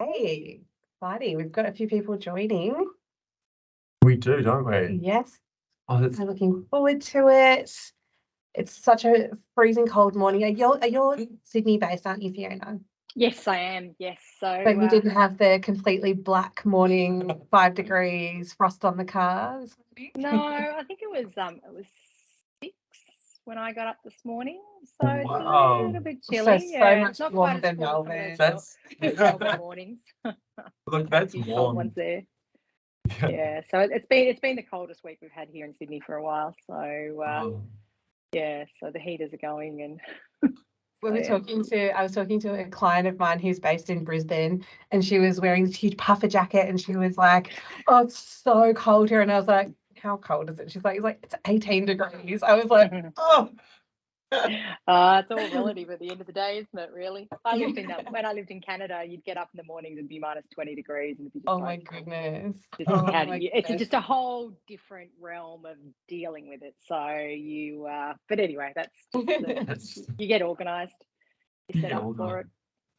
Hey, exciting. We've got a few people joining. We do, don't we? Yes, Oh, that's I'm looking forward to it. It's such a freezing cold morning. You're Sydney based, aren't you, Fiona? Yes, I am. Yes. So But you didn't have the completely black morning, 5 degrees, frost on the cars. no, I think it was 6 when I got up this morning. So it's a Wow. little bit So chilly. much Not warmer quite as than cold as Melbourne. That's Melbourne mornings. look, that's A few cold warm. ones there. Yeah. Yeah. So it's been the coldest week we've had here in Sydney for a while. So Oh, yeah. So the heaters are going and. I was yeah. talking to a client of mine who's based in Brisbane, and she was wearing this huge puffer jacket, and she was like, "Oh, it's so cold here," and I was like, "How cold is it?" She's like, "It's 18 degrees." I was like, "Oh." It's all relative at the end of the day, isn't it? Really. When I lived in Canada, you'd get up in the mornings and be minus 20 degrees, and it'd be just Oh like, my goodness. it's just a whole different realm of dealing with it. So you, but anyway, that's you get organised. You set up for organised.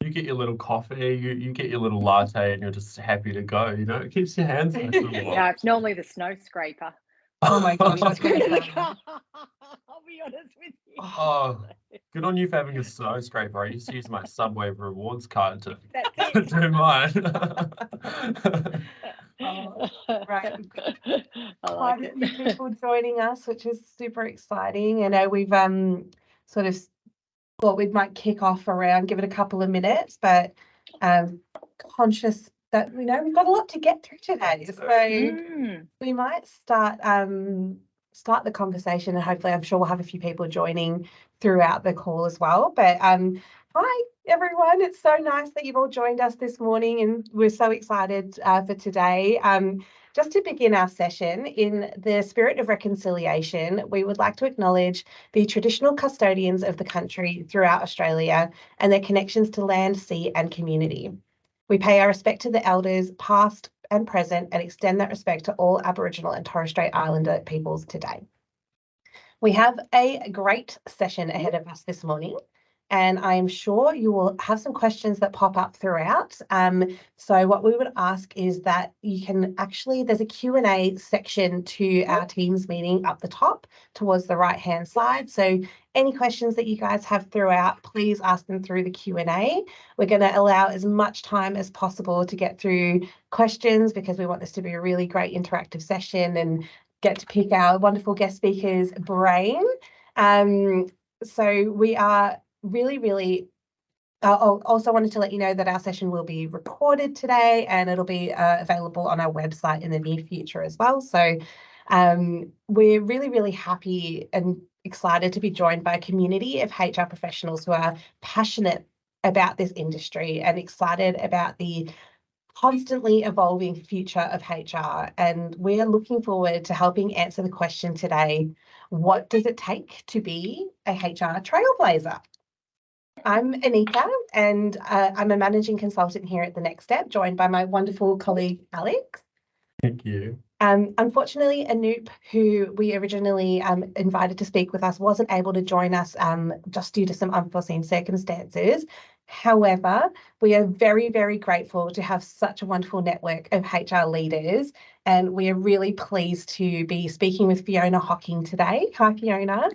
it. You get your little coffee, you get your little latte, and you're just happy to go. It keeps your hands nice and warm. Yeah, it's normally the snow scraper. Oh my gosh, I was going to say. I'll be honest with you. Oh, good on you for having a snow scraper. I used to use my Subway rewards card to That's it. do mine. Right. I like Quite a it. few people joining us, which is super exciting. I know we've sort of thought we might kick off around, give it a couple of minutes, but conscious that we've got a lot to get through today. So we might start the conversation, and hopefully I'm sure we'll have a few people joining throughout the call as well. But hi everyone, it's so nice that you've all joined us this morning, and we're so excited for today. Just to begin our session, in the spirit of reconciliation, we would like to acknowledge the traditional custodians of the country throughout Australia and their connections to land, sea and community. We pay our respect to the elders, past and present, and extend that respect to all Aboriginal and Torres Strait Islander peoples today. We have a great session ahead of us this morning, and I am sure you will have some questions that pop up throughout. So what we would ask is that you can there's a Q&A section to our Teams meeting up the top towards the right-hand side. So any questions that you guys have throughout, please ask them through the Q&A. We're going to allow as much time as possible to get through questions, because we want this to be a really great interactive session and get to pick our wonderful guest speaker's brain. So we are really I also wanted to let you know that our session will be recorded today, and it'll be available on our website in the near future as well. So we're really happy and excited to be joined by a community of HR professionals who are passionate about this industry and excited about the constantly evolving future of HR. And we are looking forward to helping answer the question today: what does it take to be a HR trailblazer? I'm Anika, and I'm a managing consultant here at The Next Step, joined by my wonderful colleague, Alex. Thank you. Unfortunately, Anoop, who we originally invited to speak with us, wasn't able to join us just due to some unforeseen circumstances. However, we are very grateful to have such a wonderful network of HR leaders, and we are really pleased to be speaking with Fiona Hocking today. Hi, Fiona.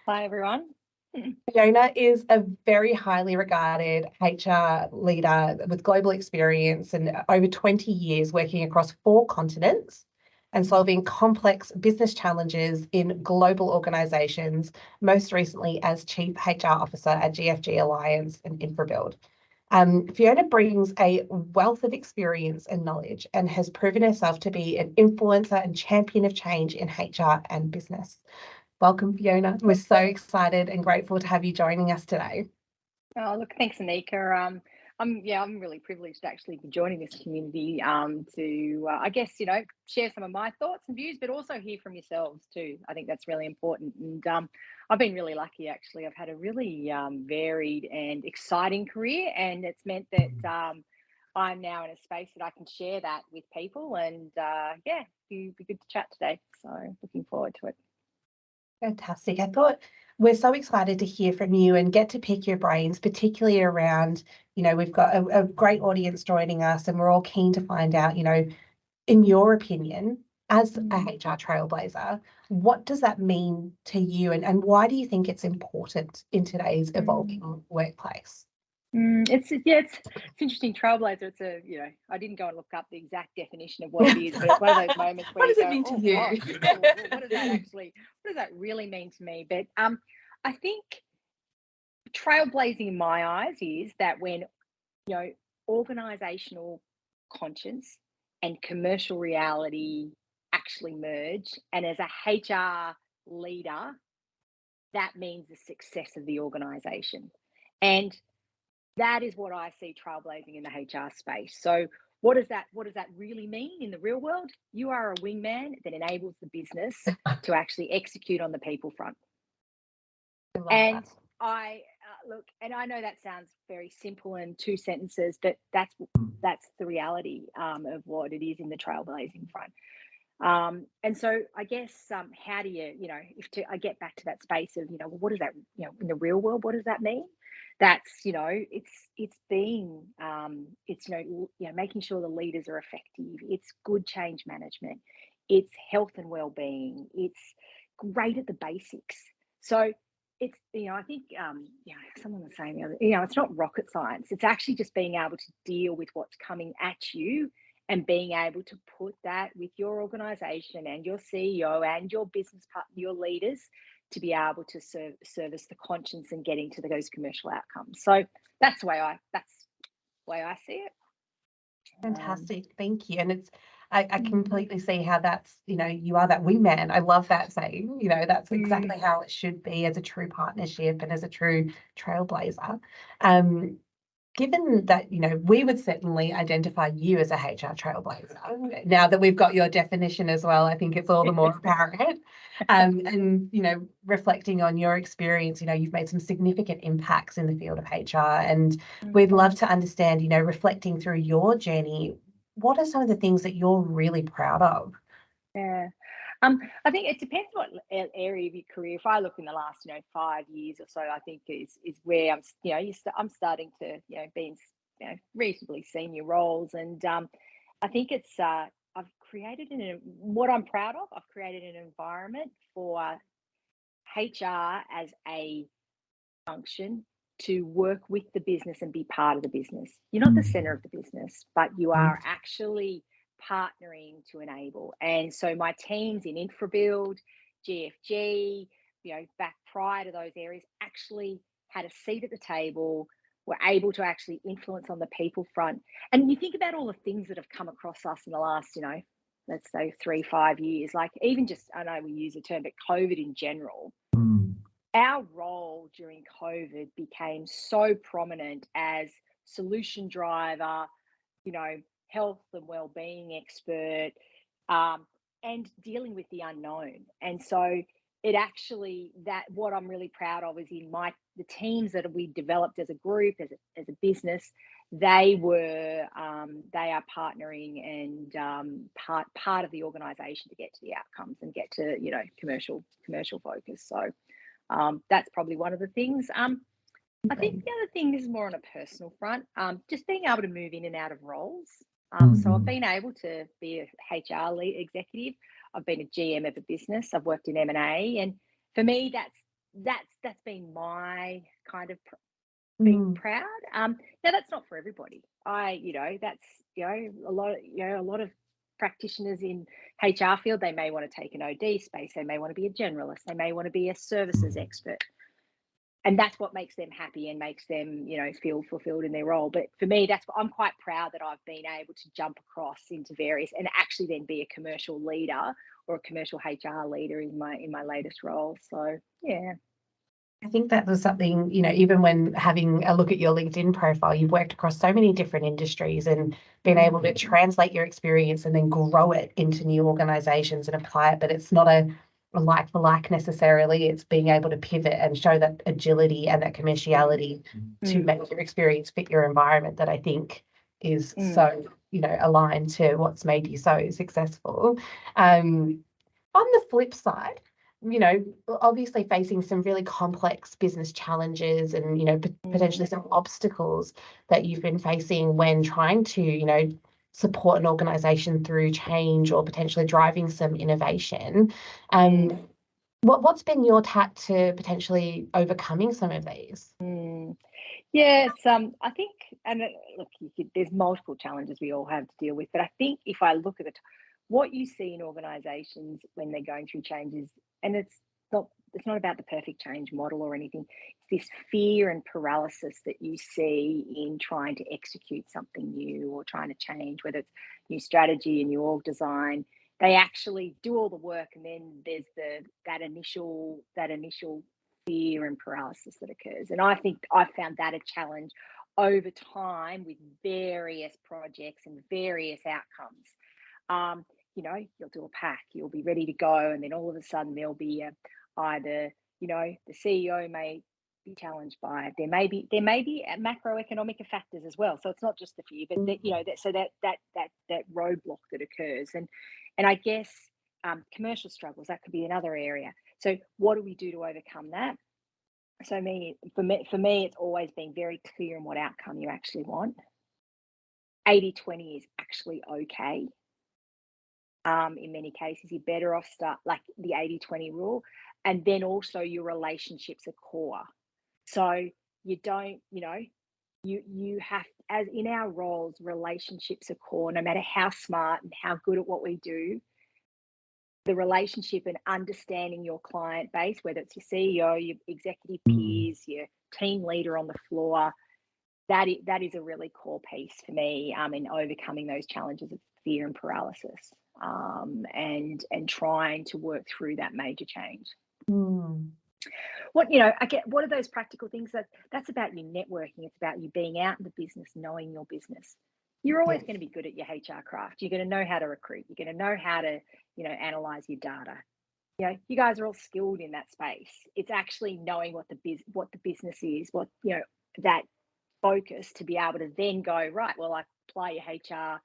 Hi, everyone. Fiona is a very highly regarded HR leader with global experience and over 20 years working across 4 continents and solving complex business challenges in global organisations, most recently as Chief HR Officer at GFG Alliance and InfraBuild. Fiona brings a wealth of experience and knowledge and has proven herself to be an influencer and champion of change in HR and business. Welcome, Fiona. We're so excited and grateful to have you joining us today. Oh, look, thanks, Anika. I'm really privileged to actually be joining this community to, I guess, share some of my thoughts and views, but also hear from yourselves too. I think that's really important. And I've been really lucky, actually. I've had a really varied and exciting career, and it's meant that I'm now in a space that I can share that with people. And it'd be good to chat today. So looking forward to it. Fantastic. I thought we're so excited to hear from you and get to pick your brains, particularly around you know, we've got a great audience joining us, and we're all keen to find out, you know, in your opinion, as a HR trailblazer, what does that mean to you, and why do you think it's important in today's evolving workplace? It's interesting. Trailblazer. It's a, you know, I didn't go and look up the exact definition of what it is, but it's one of those moments where What does you it go, mean to oh, you? gosh, what does that really mean to me? But I think trailblazing in my eyes is that when, you know, organizational conscience and commercial reality actually merge, and as a HR leader, that means the success of the organization. And that is what I see trailblazing in the HR space. So what does that really mean in the real world? You are a wingman that enables the business to actually execute on the people front. And that. I look, and I know that sounds very simple in 2 sentences, but that's the reality of what it is in the trailblazing front. And so I guess how do you know, I get back to that space of, you know, well, what does that, you know, in the real world, what does that mean? That's, you know, it's being it's, you know, making sure the leaders are effective. It's good change management. It's health and well-being. It's great at the basics. So it's, you know, I think you know, someone was saying the other, you know, it's not rocket science. It's actually just being able to deal with what's coming at you and being able to put that with your organization and your CEO and your business partner, your leaders, to be able to service the conscience and getting to those commercial outcomes. So that's the way I see it. Fantastic, thank you. And it's I completely see how that's, you know, you are that wingman. I love that saying. You know, that's exactly how it should be as a true partnership and as a true trailblazer. Given that, you know, we would certainly identify you as a HR trailblazer. Now that we've got your definition as well, I think it's all the more apparent. And, you know, reflecting on your experience, you know, you've made some significant impacts in the field of HR, and we'd love to understand, you know, reflecting through your journey, what are some of the things that you're really proud of? Yeah. I think it depends what area of your career. If I look in the last, you know, 5 years or so, I think is where I'm, you know, I'm starting to, you know, be in, you know, reasonably senior roles, and I think it's I've created what I'm proud of. I've created an environment for HR as a function to work with the business and be part of the business. You're not the center of the business, but you are actually partnering to enable. And so my teams in InfraBuild, GFG, you know, back prior to those areas, actually had a seat at the table, were able to actually influence on the people front. And you think about all the things that have come across us in the last, you know, let's say 3-5 years, like even just, I know we use the term, but COVID in general. Our role during COVID became so prominent as solution driver, you know, health and well-being expert, and dealing with the unknown. And so it actually, that what I'm really proud of is in the teams that we developed as a group, as a business, they are partnering and part of the organization to get to the outcomes and get to, you know, commercial focus. So that's probably one of the things. I think the other thing is more on a personal front, just being able to move in and out of roles. So I've been able to be a HR lead executive. I've been a GM of a business. I've worked in M&A, and for me, that's been my kind of being proud. Now that's not for everybody. You know, that's, you know, a lot of practitioners in HR field, they may want to take an OD space. They may want to be a generalist. They may want to be a services expert. And that's what makes them happy and makes them, you know, feel fulfilled in their role. But for me, I'm quite proud that I've been able to jump across into various and actually then be a commercial leader or a commercial HR leader in my latest role. So yeah. I think that was something, you know, even when having a look at your LinkedIn profile, you've worked across so many different industries and been able to translate your experience and then grow it into new organizations and apply it. But it's not a like for like necessarily. It's being able to pivot and show that agility and that commerciality to make your experience fit your environment, that I think is so, you know, aligned to what's made you so successful. On the flip side, you know, obviously facing some really complex business challenges and, you know, potentially some obstacles that you've been facing when trying to, you know, support an organization through change or potentially driving some innovation. What's been your tack to potentially overcoming some of these? Yeah, it's I think, and look, there's multiple challenges we all have to deal with, but I think if I look at what you see in organisations when they're going through changes, and it's not about the perfect change model or anything. It's this fear and paralysis that you see in trying to execute something new or trying to change, whether it's new strategy and new org design. They actually do all the work, and then there's that initial fear and paralysis that occurs. And I think I found that a challenge over time with various projects and various outcomes. You know, you'll do a pack, you'll be ready to go, and then all of a sudden there'll be either, you know, the CEO may be challenged by it. There may be macroeconomic factors as well. So it's not just the fear, but that roadblock that occurs, and I guess commercial struggles, that could be another area. So what do we do to overcome that? So for me, it's always been very clear in what outcome you actually want. 80-20 is actually okay. In many cases, you're better off start like the 80-20 rule, and then also your relationships are core. So you don't, you know, you have, as in our roles, relationships are core. No matter how smart and how good at what we do, the relationship and understanding your client base, whether it's your CEO, your executive peers, your team leader on the floor, that is a really core piece for me in overcoming those challenges of fear and paralysis, and trying to work through that major change. What are those practical things? That's about your networking. It's about you being out in the business, knowing your business. You're always going to be good at your HR craft. You're going to know how to recruit. You're going to know how to, you know, analyze your data. You know, you guys are all skilled in that space. It's actually knowing what the business is, what, you know, that focus to be able to then go, right, well, I apply your HR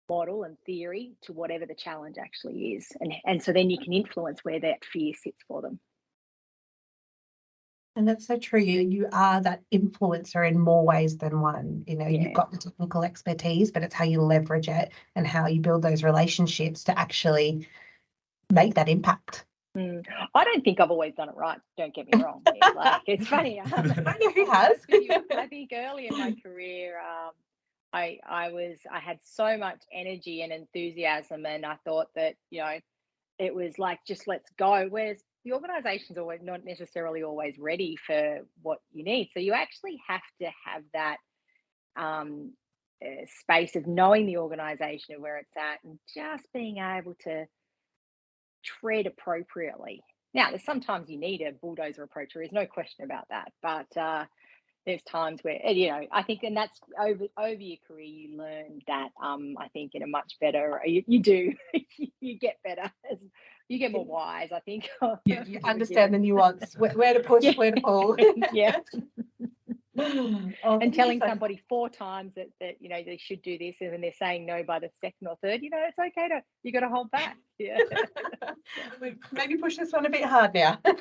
model and theory to whatever the challenge actually is. And so then you can influence where that fear sits for them. And that's so true. You are that influencer in more ways than one. You know, you've got the technical expertise, but it's how you leverage it and how you build those relationships to actually make that impact. I don't think I've always done it right. Don't get me wrong. Like, it's funny. I know who has. I think early in my career, I had so much energy and enthusiasm, and I thought that, you know, it was like, just let's go. Whereas the organization's always not necessarily always ready for what you need. So you actually have to have that space of knowing the organization and where it's at, and just being able to tread appropriately. Now, there's sometimes you need a bulldozer approach. There is no question about that. But there's times where, you know, I think, and that's over your career, you learn that, I think, in a much better, you do, you get better, you get more wise, I think. You understand the nuance, where to push, where to pull. Yeah. And telling somebody 4 times that you know they should do this, and then they're saying no by the second or third, you know, it's okay you got to hold back. Yeah. Maybe push this one a bit hard now. So.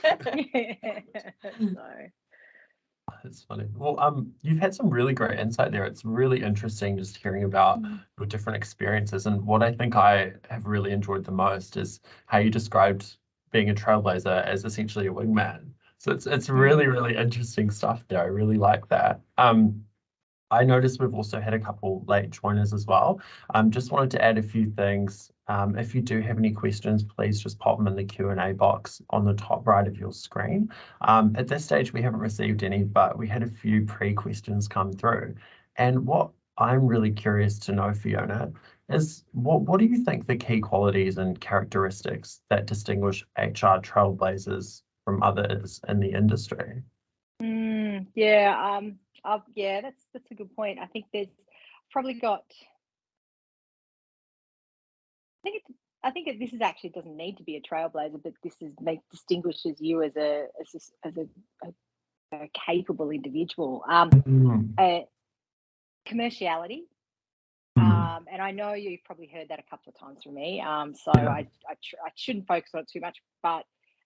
It's funny. Well, you've had some really great insight there. It's really interesting just hearing about your different experiences. And what I think I have really enjoyed the most is how you described being a trailblazer as essentially a wingman. So it's really, really interesting stuff there. I really like that. I noticed we've also had a couple late joiners as well. Just wanted to add a few things. If you do have any questions, please just pop them in the Q&A box on the top right of your screen. At this stage, we haven't received any, but we had a few pre-questions come through. And what I'm really curious to know, Fiona, is what do you think the key qualities and characteristics that distinguish HR trailblazers from others in the industry? That's a good point. I think there's probably got. I think this is actually doesn't need to be a trailblazer, but this distinguishes you as a capable individual. Commerciality. And I know you've probably heard that a couple of times from me. So I shouldn't focus on it too much, but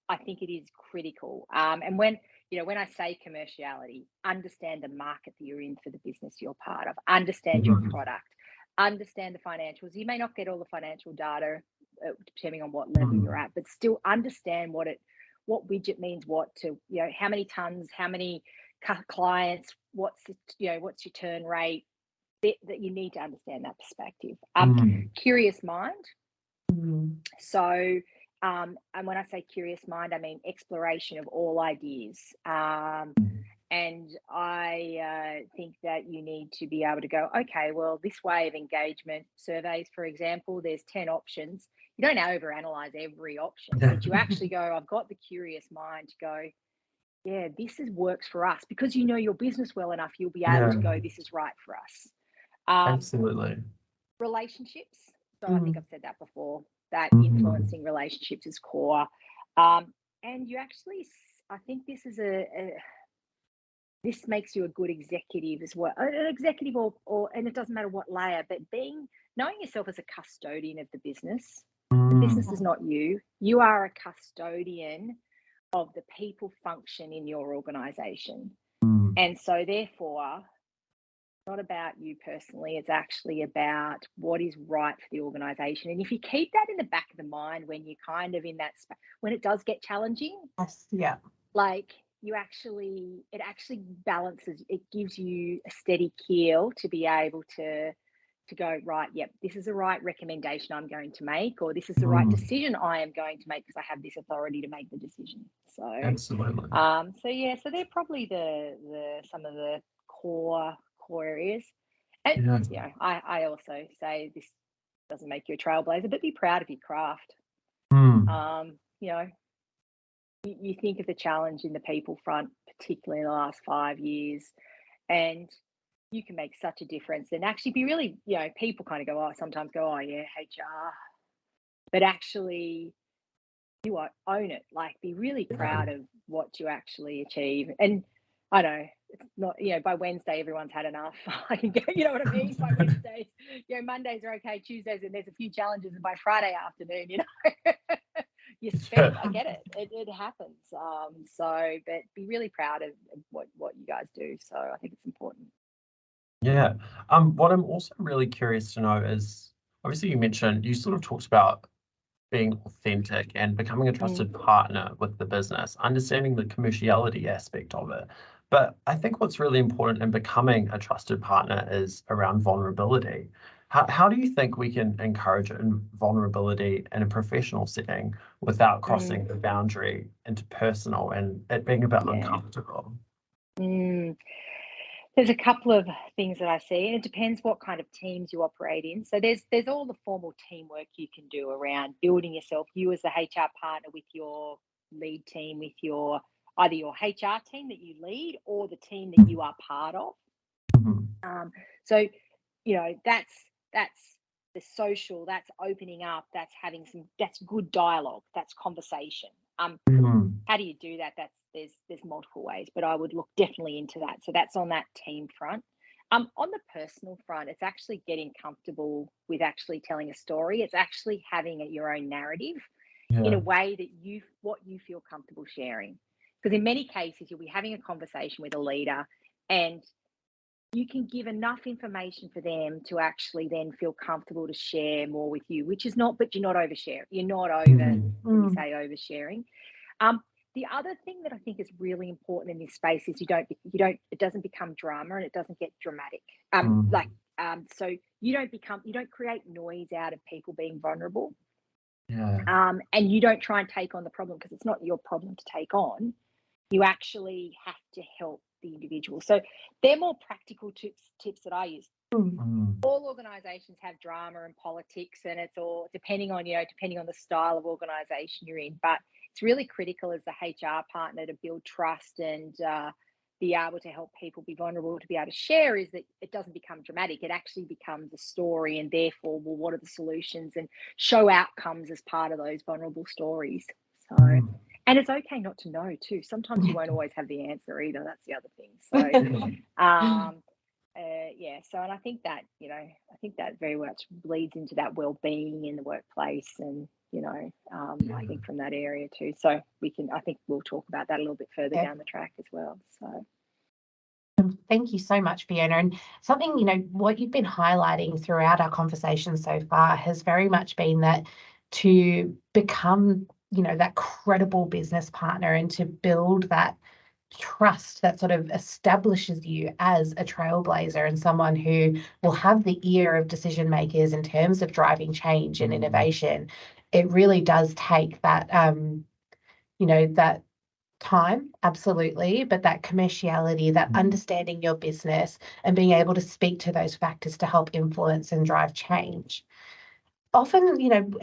I think it is critical. And when I say commerciality, understand the market that you're in for the business you're part of, understand your product, understand the financials. You may not get all the financial data depending on what level you're at, but still understand what widget means, what to, how many tons, how many clients, what's your turn rate, that you need to understand that perspective. Curious mind. So, and when I say curious mind, I mean exploration of all ideas. And I think that you need to be able to go, okay, well, this way of engagement surveys, for example, there's 10 options. You don't overanalyze every option, but you actually go, I've got the curious mind to go, yeah, works for us, because you know your business well enough, you'll be able to go, this is right for us. Absolutely. Relationships. So I think I've said that before, that influencing relationships is core. And you actually, I think this is this makes you a good executive as well. An executive and it doesn't matter what layer, but knowing yourself as a custodian of the business. The business is not you. You are a custodian of the people function in your organization. And so therefore, it's not about you personally, it's actually about what is right for the organization. And if you keep that in the back of the mind when you're kind of in that space, when it does get challenging, like it actually balances, it gives you a steady keel to be able to go, right, yep, this is the right recommendation I'm going to make, or this is the right decision I am going to make because I have this authority to make the decision. So absolutely. So they're probably the some of the core areas. And I also say this doesn't make you a trailblazer, but be proud of your craft. You think of the challenge in the people front, particularly in the last 5 years, and you can make such a difference and actually be really, people kind of sometimes go, oh yeah, HR, but actually you own it, like be really proud of what you actually achieve. And I know it's not, by Wednesday, everyone's had enough. I can get, you know what I mean? By Wednesdays, Mondays are okay, Tuesdays, and there's a few challenges. And by Friday afternoon, you're spent. I get it. It happens. But be really proud of what you guys do. So I think it's important. Yeah. What I'm also really curious to know is, obviously you sort of talked about being authentic and becoming a trusted partner with the business, understanding the commerciality aspect of it. But I think what's really important in becoming a trusted partner is around vulnerability. How do you think we can encourage vulnerability in a professional setting without crossing the boundary into personal and it being a bit uncomfortable? There's a couple of things that I see, and it depends what kind of teams you operate in. So there's all the formal teamwork you can do around building yourself, you as the HR partner with your lead team, with either your HR team that you lead or the team that you are part of. So that's the social, that's opening up, that's good dialogue, that's conversation. How do you do that? There's multiple ways, but I would look definitely into that. So that's on that team front. On the personal front, it's actually getting comfortable with actually telling a story. It's actually having your own narrative in a way that you feel comfortable sharing. Because in many cases, you'll be having a conversation with a leader and you can give enough information for them to actually then feel comfortable to share more with you, but you're not oversharing. You're not oversharing. The other thing that I think is really important in this space is it doesn't become drama and it doesn't get dramatic. So you don't create noise out of people being vulnerable. And you don't try and take on the problem because it's not your problem to take on. You actually have to help the individual. So they're more practical tips that I use. All organizations have drama and politics, and it's all depending on the style of organization you're in. But it's really critical as the HR partner to build trust and be able to help people be vulnerable, to be able to share, is that it doesn't become dramatic. It actually becomes a story, and therefore, well, what are the solutions, and show outcomes as part of those vulnerable stories. So, and it's okay not to know too. Sometimes you won't always have the answer either. That's the other thing. So, So, and I think that very much bleeds into that wellbeing in the workplace, and I think from that area too. So I think we'll talk about that a little bit further down the track as well. So. Thank you so much, Fiona. And something, what you've been highlighting throughout our conversation so far has very much been that to become, that credible business partner and to build that trust that sort of establishes you as a trailblazer and someone who will have the ear of decision makers in terms of driving change and innovation. It really does take that, that time, absolutely, but that commerciality, that understanding your business and being able to speak to those factors to help influence and drive change. Often,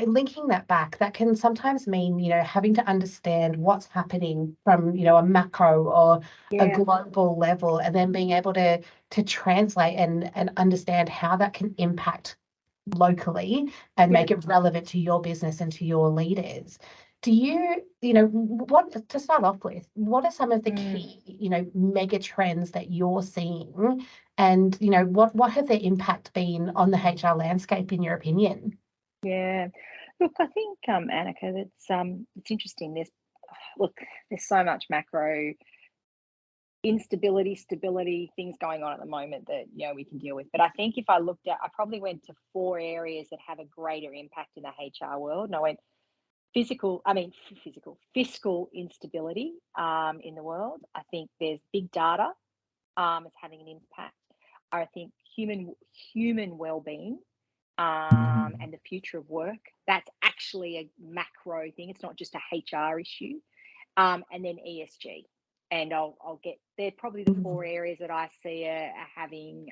linking that back, that can sometimes mean, having to understand what's happening from, a macro or a global level, and then being able to translate and understand how that can impact locally and make it relevant to your business and to your leaders. Do you, what, to start off with, what are some of the key, mega trends that you're seeing, and, what have their impact been on the HR landscape, in your opinion? Yeah, look, I think, Annika, it's interesting. There's so much macro instability, stability, things going on at the moment that we can deal with. But I think if I probably went to 4 areas that have a greater impact in the HR world. And I went fiscal instability in the world. I think there's big data is having an impact. I think human well-being and the future of work. That's actually a macro thing. It's not just a HR issue. And then ESG. And I'll get, they're probably the 4 areas that I see are having,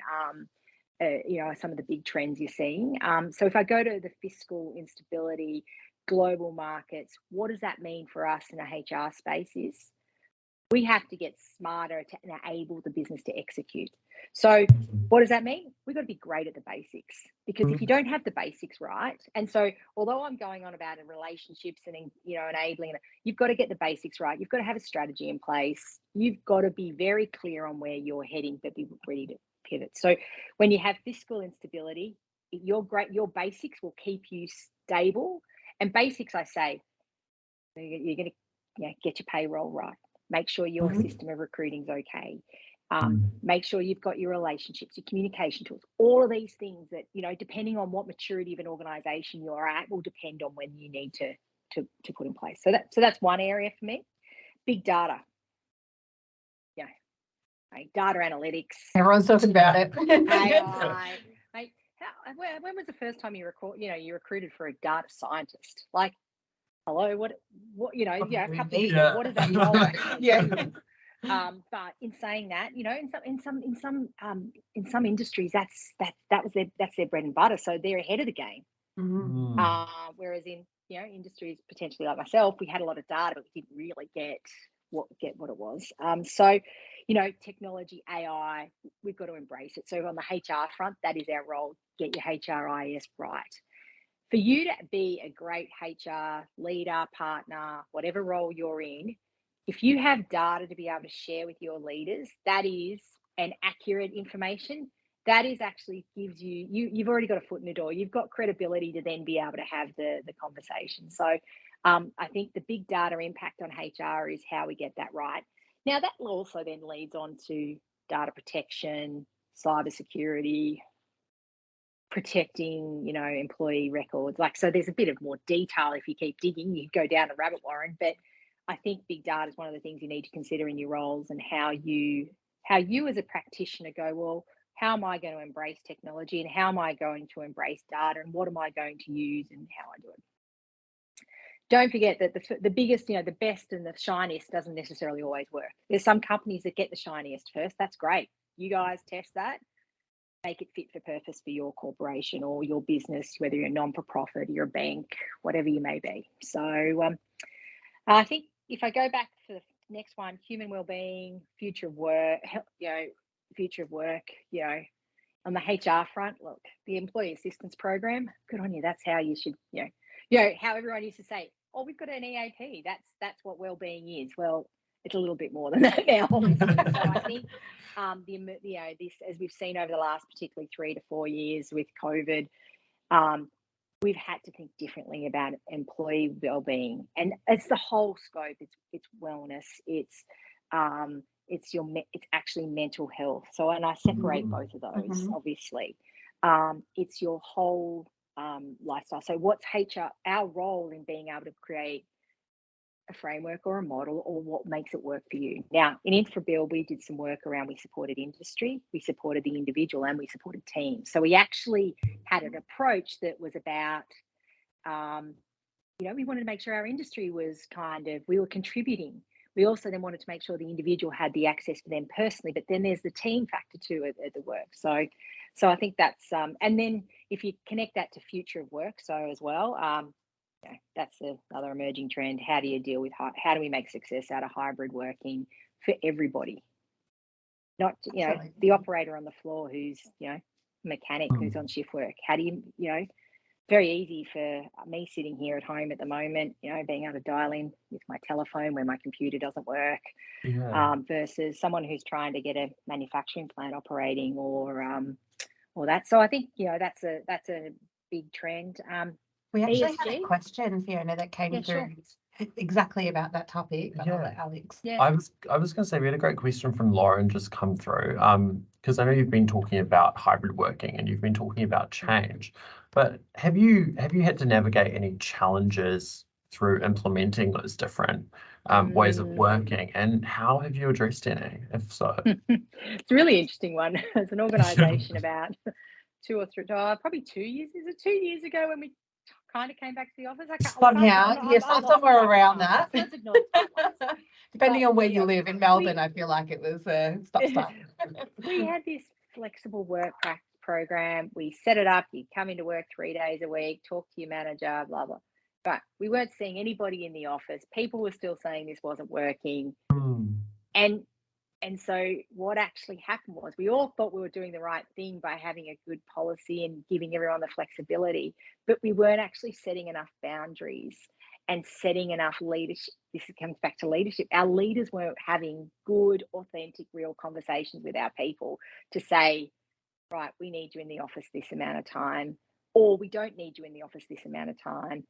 some of the big trends you're seeing. So if I go to the fiscal instability, global markets, what does that mean for us in the HR spaces? We have to get smarter to enable the business to execute. So what does that mean? We've got to be great at the basics, because if you don't have the basics right, and so although I'm going on about relationships and enabling, you've got to get the basics right. You've got to have a strategy in place. You've got to be very clear on where you're heading, but be ready to pivot. So when you have fiscal instability, your basics will keep you stable. And basics, I say, you're going to get your payroll right. Make sure your system of recruiting is okay. Make sure you've got your relationships, your communication tools, all of these things that, depending on what maturity of an organization you're at, will depend on when you need to put in place. So that's one area for me. Big data. Data analytics. Everyone's talking about it. AI. Mate, when was the first time you recruited for a data scientist? Like, hello, what a couple of years ago, what is that role actually? But in saying that, in some industries, that's their bread and butter, so they're ahead of the game. Whereas in industries potentially like myself, we had a lot of data, but we didn't really get what it was. So technology, AI, we've got to embrace it. So on the HR front, that is our role. Get your HRIS right. For you to be a great HR leader, partner, whatever role you're in, if you have data to be able to share with your leaders, that is an accurate information. That is actually gives you've already got a foot in the door. You've got credibility to then be able to have the conversation. So I think the big data impact on HR is how we get that right. Now that also then leads on to data protection, cybersecurity, protecting, employee records. So there's a bit of more detail. If you keep digging, you go down a rabbit warren. But I think big data is one of the things you need to consider in your roles, and how you as a practitioner go, well, how am I going to embrace technology, and how am I going to embrace data, and what am I going to use, and how I do it. Don't forget that the biggest, the best and the shiniest doesn't necessarily always work. There's some companies that get the shiniest first. That's great. You guys test that. Make it fit for purpose for your corporation or your business, whether you're a non-for-profit, you're a bank, whatever you may be. So I think if I go back to the next one, human well-being, future of work, on the HR front, look, the employee assistance program, good on you. That's how you should, how everyone used to say, oh, we've got an EAP. That's what well-being is. Well, it's a little bit more than that now, obviously. So I think this, as we've seen over the last particularly 3 to 4 years with COVID, we've had to think differently about employee well-being, and it's the whole scope. It's wellness. It's actually mental health. So, and I separate both of those, obviously. It's your whole lifestyle. So, what's HR? Our role in being able to create a framework or a model, or what makes it work for you. Now, in InfraBuild, we did some work around, we supported industry, we supported the individual, and we supported teams. So we actually had an approach that was about, we wanted to make sure our industry was we were contributing. We also then wanted to make sure the individual had the access for them personally, but then there's the team factor too at the work. So I think that's, and then if you connect that to future of work, so as well, that's another emerging trend. How do you deal with how do we make success out of hybrid working for everybody? Not the operator on the floor who's mechanic who's on shift work. How do you very easy for me sitting here at home at the moment, being able to dial in with my telephone when my computer doesn't work, versus someone who's trying to get a manufacturing plant operating or that. So I think that's a big trend. We actually had ESG? a question, Fiona, that came through exactly about that topic. But I'll let Alex. Yeah. I was going to say we had a great question from Lauren just come through. Because I know you've been talking about hybrid working and you've been talking about change, but have you had to navigate any challenges through implementing those different ways of working, and how have you addressed any, if so? It's a really interesting one. As an organisation, about probably 2 years. Is it 2 years ago when we kind of came back to the office? Yes, somewhere around that. Depending on where you live. In Melbourne, I feel like it was stop. We had this flexible work program. We set it up. You come into work 3 days a week, talk to your manager, blah, blah. But we weren't seeing anybody in the office. People were still saying this wasn't working. And so what actually happened was we all thought we were doing the right thing by having a good policy and giving everyone the flexibility, but we weren't actually setting enough boundaries and setting enough leadership. This comes back to leadership. Our leaders weren't having good, authentic, real conversations with our people to say, right, we need you in the office this amount of time, or we don't need you in the office this amount of time.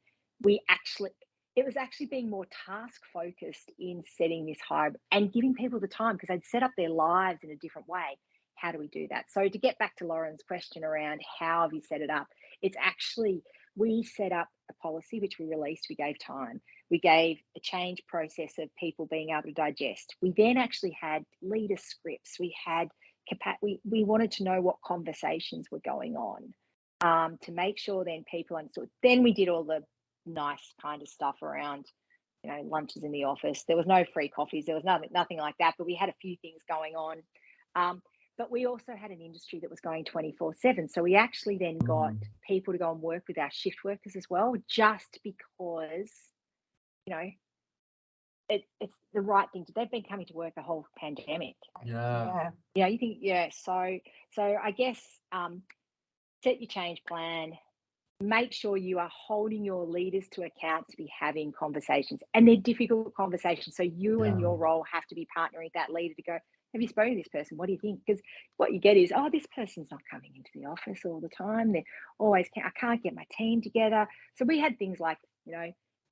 It was actually being more task focused in setting this hybrid and giving people the time, because they'd set up their lives in a different way. How do we do that? So to get back to Lauren's question around how have you set it up, it's actually, we set up a policy which we released. We gave time. We gave a change process of people being able to digest. We then actually had leader scripts. We had we wanted to know what conversations were going on to make sure then people understood. Then we did all the nice kind of stuff around lunches in the office. There was no free coffees, there was nothing like that, but we had a few things going on, but we also had an industry that was going 24/7, so we actually then got people to go and work with our shift workers as well, just because it's the right thing to. They've been coming to work the whole pandemic. You think so I guess set your change plan. Make sure you are holding your leaders to account to be having conversations, and they're difficult conversations. So you and your role have to be partnering with that leader to go, have you spoken to this person? What do you think? Because what you get is, this person's not coming into the office all the time. They're always, I can't get my team together. So we had things like,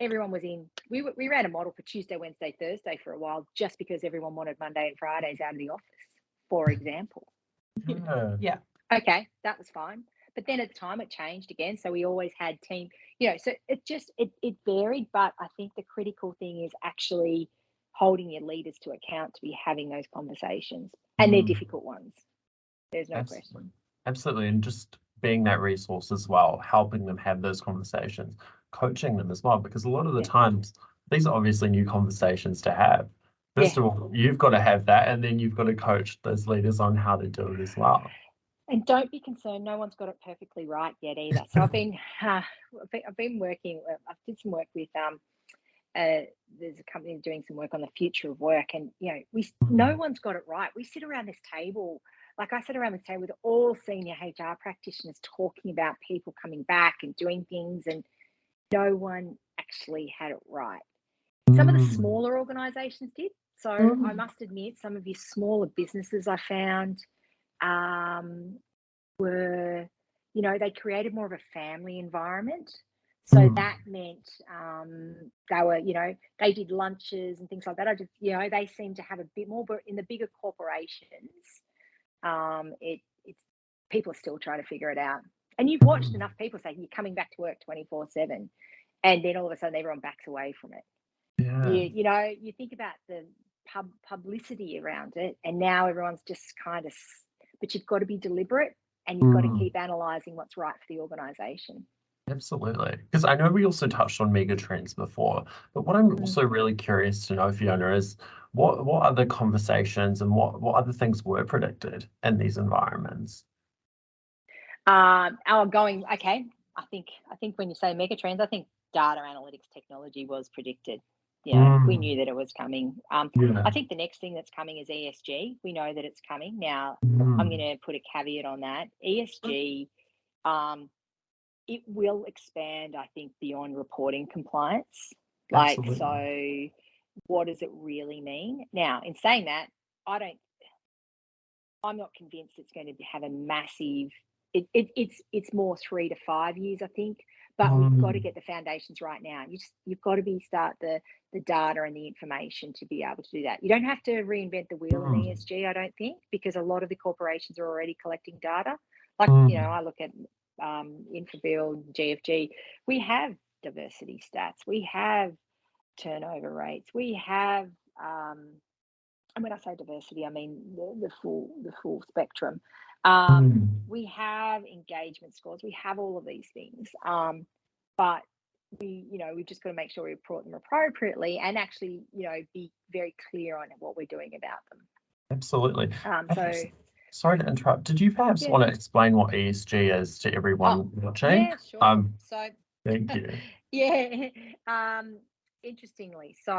everyone was in, we ran a model for Tuesday, Wednesday, Thursday for a while, just because everyone wanted Monday and Fridays out of the office, for example. Yeah. Okay, that was fine. But then at the time it changed again. So we always had team, so it varied. But I think the critical thing is actually holding your leaders to account to be having those conversations. And they're difficult ones. There's no question. Absolutely. And just being that resource as well, helping them have those conversations, coaching them as well, because a lot of the times these are obviously new conversations to have. First of all, you've got to have that, and then you've got to coach those leaders on how to do it as well. And don't be concerned, no one's got it perfectly right yet either. So I've been working. I did some work with there's a company doing some work on the future of work, and no one's got it right. We sit around this table, like I sit around this table with all senior HR practitioners talking about people coming back and doing things, and no one actually had it right. Some of the smaller organisations did. So I must admit, some of your smaller businesses I found were, they created more of a family environment. So that meant they were, they did lunches and things like that. They seem to have a bit more, but in the bigger corporations, it's people are still trying to figure it out. And you've watched enough people say you're coming back to work 24/7, and then all of a sudden everyone backs away from it. Yeah. You think about the publicity around it, and now everyone's just kind of, but you've got to be deliberate, and you've got to keep analysing what's right for the organisation. Absolutely. Because I know we also touched on megatrends before, but what I'm also really curious to know, Fiona, is what other conversations and what other things were predicted in these environments? Okay. I think when you say megatrends, I think data analytics technology was predicted. We knew that it was coming. Yeah. I think the next thing that's coming is ESG. We know that it's coming. Now, I'm going to put a caveat on that. ESG, it will expand, I think, beyond reporting compliance. Absolutely. So what does it really mean? Now, in saying that, I'm not convinced it's going to have a massive, it's more 3 to 5 years, I think, but we've got to get the foundations right now. You've got to start the data and the information to be able to do that. You don't have to reinvent the wheel in ESG, I don't think, because a lot of the corporations are already collecting data. I look at Infobuild, GFG, we have diversity stats, we have turnover rates, we have, and when I say diversity, I mean the full spectrum. We have engagement scores, we have all of these things, but we've just got to make sure we report them appropriately and actually, be very clear on what we're doing about them. Absolutely. So. Sorry to interrupt. Did you perhaps want to explain what ESG is to everyone watching? Yeah, sure. Thank you. Yeah. Interestingly, so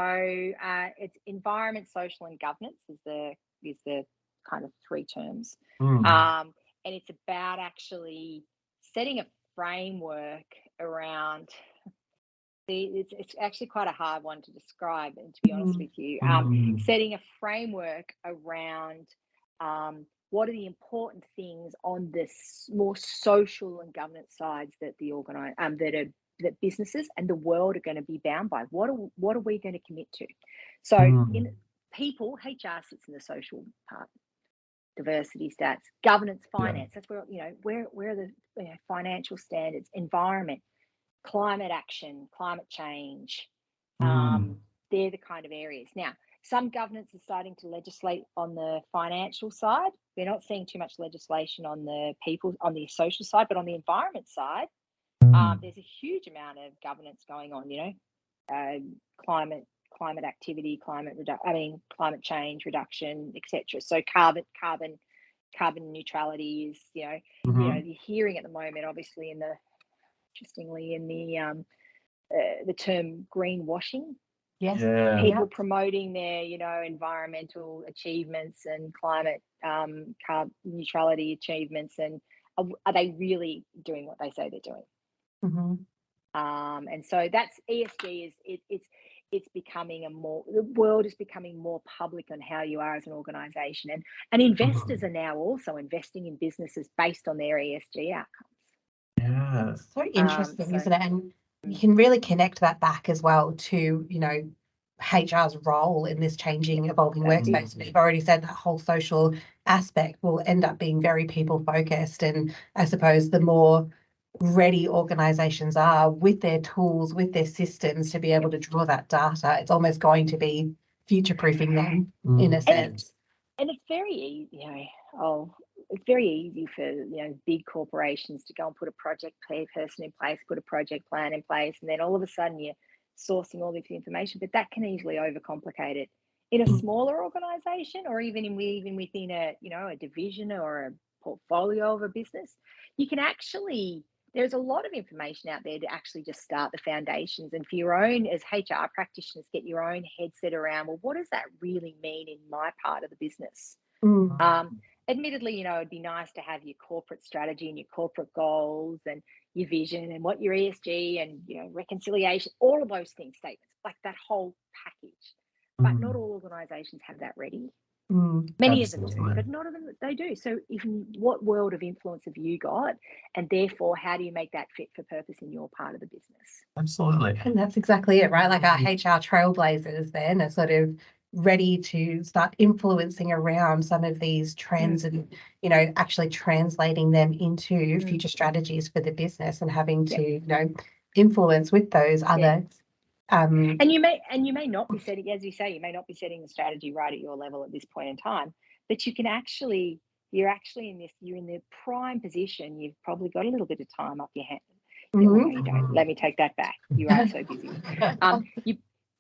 it's environment, social, and governance is the kind of 3 terms, and it's about actually setting a framework around. It's actually quite a hard one to describe, and to be honest with you, setting a framework around what are the important things on this more social and governance sides that that businesses and the world are going to be bound by. What are we going to commit to? So in people, HR sits in the social part, diversity stats, governance, finance. That's where are the financial standards, environment, climate action, climate change. They're the kind of areas. Now, some governments are starting to legislate on the financial side. We're not seeing too much legislation on the social side, but on the environment side, there's a huge amount of governance going on. Climate activity, climate change reduction, etc. So carbon neutrality is you're hearing at the moment, obviously interestingly in the term greenwashing. Yes. People promoting their environmental achievements and climate carbon neutrality achievements, and are they really doing what they say they're doing? And so that's ESG it's becoming the world is becoming more public on how you are as an organization, and investors are now also investing in businesses based on their ESG outcomes. Yeah. So interesting, isn't it? And you can really connect that back as well to, HR's role in this changing, evolving workspace. You've already said that whole social aspect will end up being very people focused. And I suppose the more ready organizations are with their tools, with their systems to be able to draw that data, it's almost going to be future-proofing them in a sense. And it's very easy, it's very easy for big corporations to go and put a project person in place, put a project plan in place, and then all of a sudden you're sourcing all this information. But that can easily overcomplicate it. In a smaller organization, or even within a division or a portfolio of a business, you can actually. There's a lot of information out there to actually just start the foundations, and for your own, as HR practitioners, get your own headset around, well, what does that really mean in my part of the business? Admittedly, it'd be nice to have your corporate strategy and your corporate goals and your vision and what your ESG and, reconciliation, all of those things, statements, like that whole package. But not all organizations have that ready. Many of them do, Absolutely. but not of them they do. So even what world of influence have you got? And therefore, how do you make that fit for purpose in your part of the business? Absolutely. And that's exactly it, right? Like our HR Trailblazers then are sort of ready to start influencing around some of these trends and, you know, actually translating them into future strategies for the business and having to, you know, influence with those other and you may not be setting, as you say, you may not be setting the strategy right at your level at this point in time, but you can actually, you're in the prime position. You've probably got a little bit of time up your hand. No, you don't. Let me take that back. You are so busy.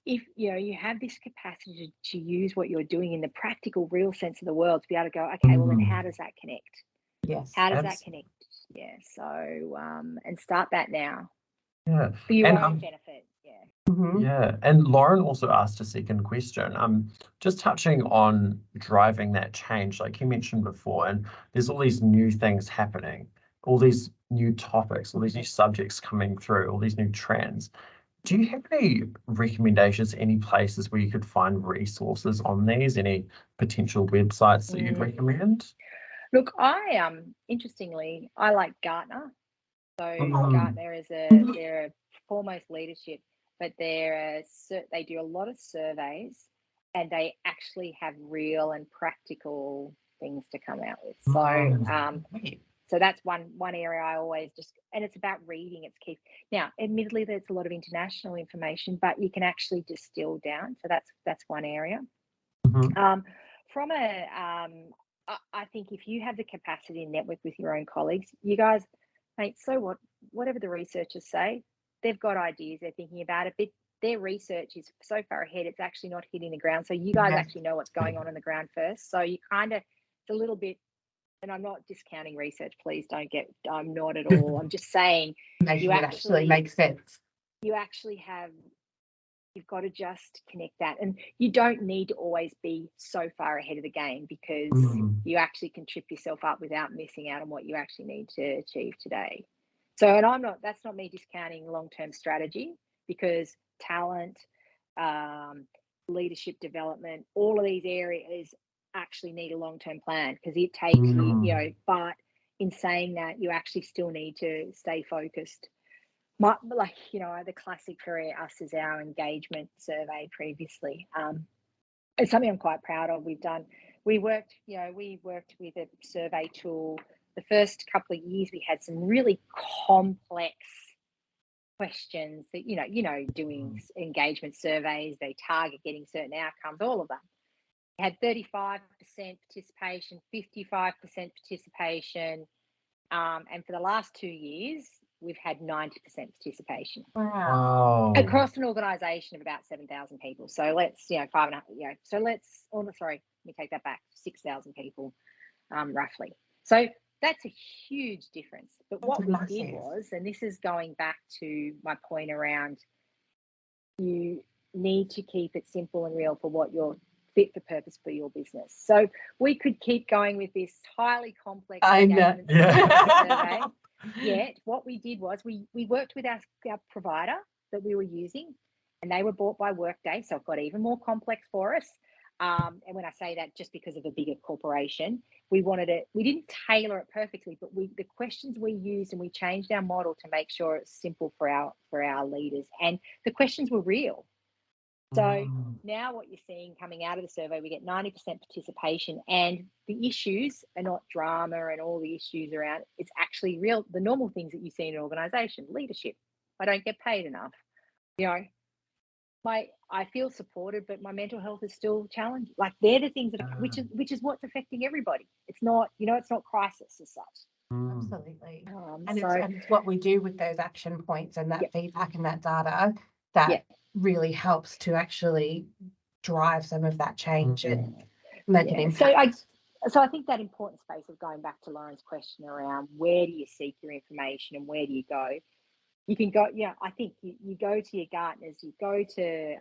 If you have this capacity to use what you're doing in the practical, real sense of the world, to be able to go, okay, well then how does that connect? Yes. How does that connect? Yeah. So and start that now. Yeah. For your own benefit. Yeah. Yeah, and Lauren also asked a second question. Just touching on driving that change, like you mentioned before, and there's all these new things happening, all these new topics, all these new subjects coming through, all these new trends. Do you have any recommendations, any places where you could find resources on these, any potential websites that you'd recommend? Look, interestingly, I like Gartner. So Gartner is they're a foremost leadership, but they do a lot of surveys, and they actually have real and practical things to come out with. So that's one area I always and it's about reading. It's key. Now, admittedly, there's a lot of international information, but you can actually distill down. So that's one area. I think if you have the capacity to network with your own colleagues, you guys, mate, so what? Whatever the researchers say, they've got ideas, they're thinking about it, but their research is so far ahead, it's actually not hitting the ground. So you guys actually know what's going on the ground first. So you it's a little bit, and I'm not discounting research, please I'm not at all. I'm just saying making it actually make sense. You've got to just connect that. And you don't need to always be so far ahead of the game, because you actually can trip yourself up without missing out on what you actually need to achieve today. So, and that's not me discounting long-term strategy, because talent, leadership development, all of these areas actually need a long-term plan, because it takes but in saying that, you actually still need to stay focused. The classic for us is our engagement survey previously. It's something I'm quite proud of. We worked with a survey tool. The first couple of years, we had some really complex questions that, doing engagement surveys, they target getting certain outcomes, all of them. We had 35% participation, 55% participation. And for the last 2 years, we've had 90% participation. Wow. Across an organisation of about 7,000 people. So let's, 5.5, let me take that back, 6,000 people, roughly. So that's a huge difference. But what we did was, and this is going back to my point around, you need to keep it simple and real for what you're fit for purpose for your business. So we could keep going with this highly complex engagement survey. Yet what we did was we worked with our provider that we were using, and they were bought by Workday, so it got even more complex for us. And when I say that, just because of a bigger corporation, we didn't tailor it perfectly, but the questions we used, and we changed our model to make sure it's simple for our leaders, and the questions were real. So now what you're seeing coming out of the survey, we get 90% participation, and the issues are not drama and all the issues around. It's actually real, the normal things that you see in an organisation. Leadership, I don't get paid enough. I feel supported, but my mental health is still challenged. Like, they're the things that which is what's affecting everybody. It's not, it's not crisis as such. Absolutely. And it's what we do with those action points and that feedback and that data that really helps to actually drive some of that change and make an impact. So I think that important space of going back to Lauren's question around where do you seek your information and where do you go? You can go, I think you go to your Gartners, you go to,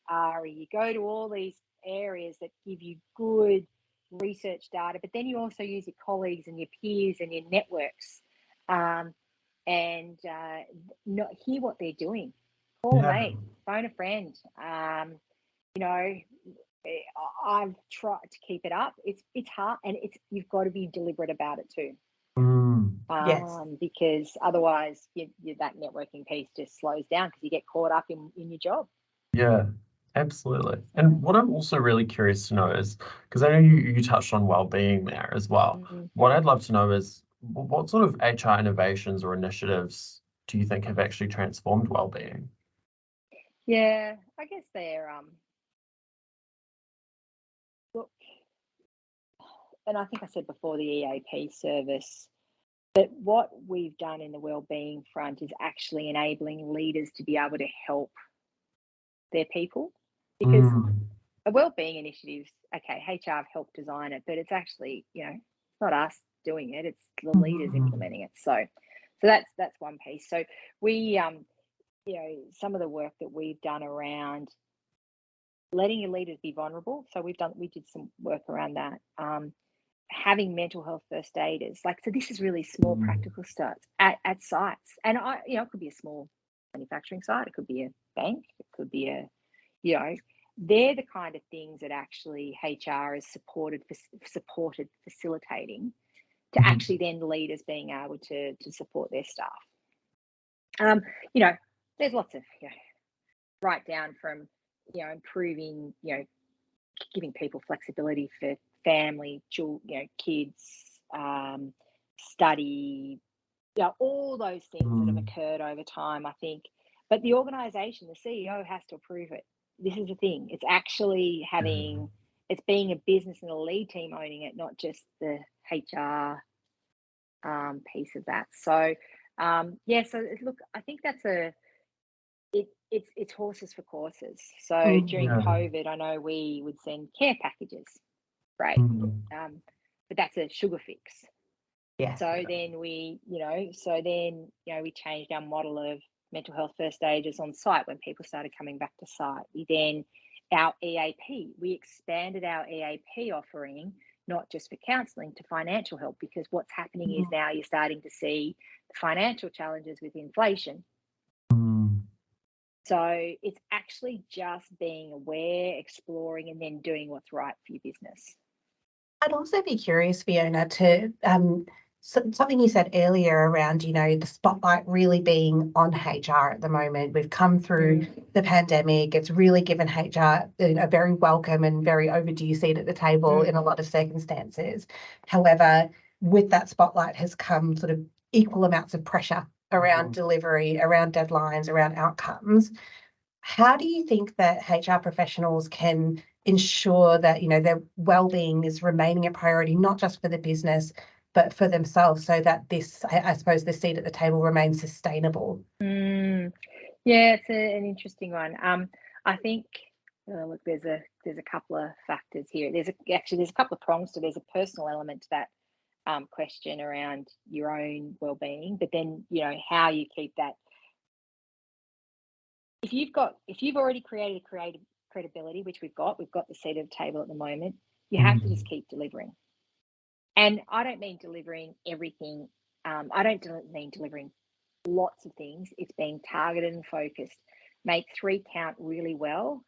ARI, you go to all these areas that give you good research data, but then you also use your colleagues and your peers and your networks, and hear what they're doing. Call a mate, phone a friend. I've tried to keep it up. It's hard, and you've got to be deliberate about it too. Yes. Because otherwise that networking piece just slows down because you get caught up in your job. Yeah, absolutely. And what I'm also really curious to know is, because I know you touched on well-being there as well. What I'd love to know is what sort of HR innovations or initiatives do you think have actually transformed well-being? Yeah, I guess they're look, and I think I said before the EAP service, but what we've done in the wellbeing front is actually enabling leaders to be able to help their people, because a wellbeing initiative, okay, HR have helped design it, but it's actually, it's not us doing it, it's the leaders implementing it. So that's one piece. So we some of the work that we've done around letting your leaders be vulnerable. So we did some work around that. Having mental health first aiders, so this is really small practical stuff at sites, and it could be a small manufacturing site, it could be a bank, it could be they're the kind of things that actually HR is supported facilitating to actually then leaders being able to support their staff. There's lots of right down from improving, giving people flexibility for family, kids, study, all those things that have occurred over time, I think. But the organisation, the CEO has to approve it. This is the thing. It's actually it's being a business and a lead team owning it, not just the HR piece of that. So, so look, I think that's it's horses for courses. So during COVID, I know we would send care packages, right? But that's a sugar fix. Yes. So then we changed our model of mental health first aiders on site when people started coming back to site. Our EAP, we expanded our EAP offering, not just for counselling, to financial help, because what's happening is now you're starting to see the financial challenges with inflation. So it's actually just being aware, exploring, and then doing what's right for your business. I'd also be curious, Fiona, to something you said earlier around, the spotlight really being on HR at the moment. We've come through the pandemic. It's really given HR a very welcome and very overdue seat at the table in a lot of circumstances. However, with that spotlight has come sort of equal amounts of pressure around delivery, around deadlines, around outcomes. How do you think that HR professionals can ensure that, their well-being is remaining a priority, not just for the business, but for themselves, so that this, I suppose, the seat at the table remains sustainable? Yeah, it's an interesting one. I think, look, there's a couple of factors here. There's a couple of prongs to. There's a personal element to that question around your own well-being, but then how you keep that. If you've already created credibility, which we've got the seat at the table at the moment, you have to just keep delivering. And I don't mean delivering everything. I don't mean delivering lots of things. It's being targeted and focused. Make 3 count really well,